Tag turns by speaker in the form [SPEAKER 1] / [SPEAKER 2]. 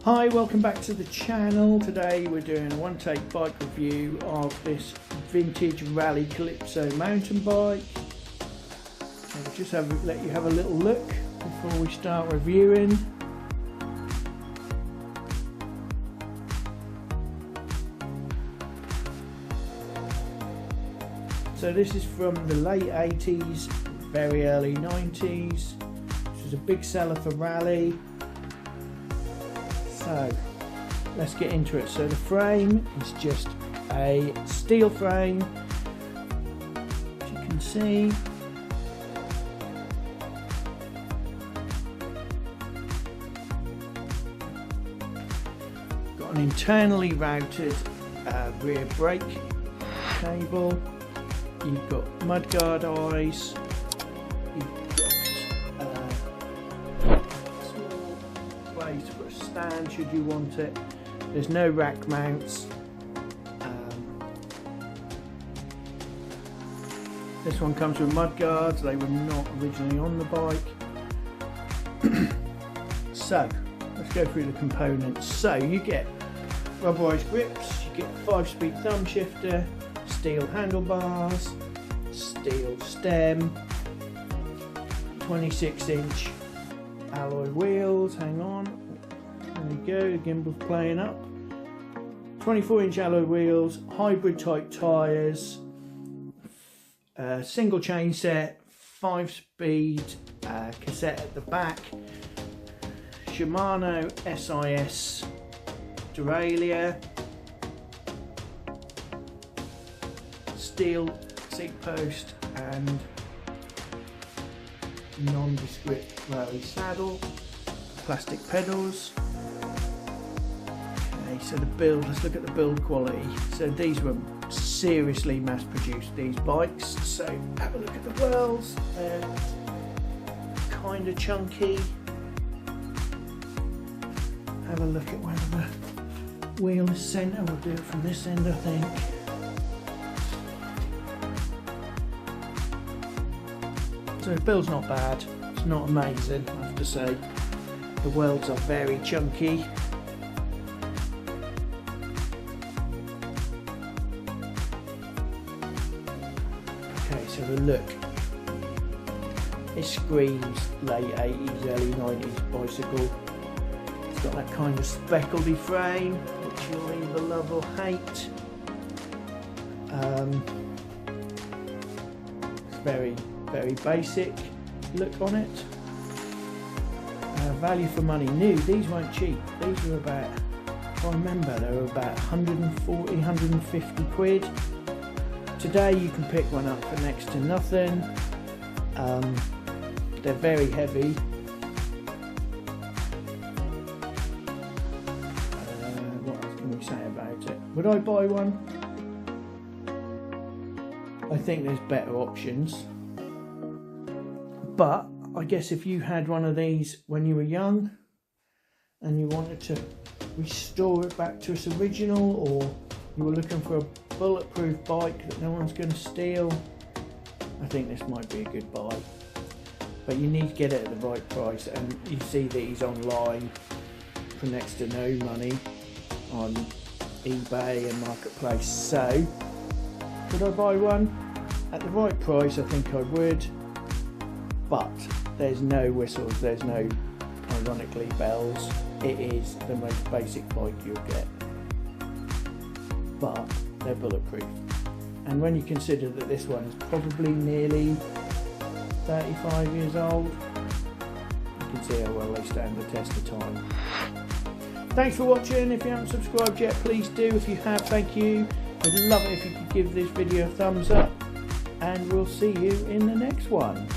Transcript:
[SPEAKER 1] Hi, welcome back to the channel. Today we're doing a one-take bike review of this vintage Raleigh Calypso mountain bike. I'll just let you have a little look before we start reviewing. So this is from the late 80s, very early 90s. This was a big seller for Raleigh. So let's get into it. So the frame is just a steel frame, as you can see. Got an internally routed rear brake cable. You've got mudguard eyes. You've got small place for a stand should you want it. There's no rack mounts. This one comes with mudguards. They were not originally on the bike. So let's go through the components. So you get rubberized grips. You get 5-speed thumb shifter. Steel handlebars, steel stem, 26-inch alloy wheels, hang on, there we go, the gimbal's playing up, 24-inch alloy wheels, hybrid type tyres, single chain set, 5-speed cassette at the back, Shimano SIS derailleur, steel seat post and nondescript Raleigh saddle, plastic pedals. Okay, so the build, let's look at the build quality. So these were seriously mass produced, these bikes. So have a look at the wheels, they're kind of chunky. Have a look at where the wheel is centre, we'll do it from this end I think. So the build's not bad, it's not amazing I have to say. The welds are very chunky. Okay, so the look. It screams late 80s, early 90s bicycle. It's got that kind of speckledy frame, which you'll either love or hate. It's very basic look on it. Value for money new. These weren't cheap. These were about, if I remember, they were about 140, 150 quid. Today you can pick one up for next to nothing. They're very heavy. What else can we say about it? Would I buy one? I think there's better options. But I guess if you had one of these when you were young and you wanted to restore it back to its original, or you were looking for a bulletproof bike that no one's going to steal, I think this might be a good buy. But you need to get it at the right price, and you see these online for next to no money on eBay and Marketplace. So could I buy one? At the right price I think I would. But there's no whistles, there's no, ironically, bells. It is the most basic bike you'll get. But they're bulletproof. And when you consider that this one is probably nearly 35 years old, you can see how well they stand the test of time. Thanks for watching. If you haven't subscribed yet, please do. If you have, thank you. I'd love it if you could give this video a thumbs up. And we'll see you in the next one.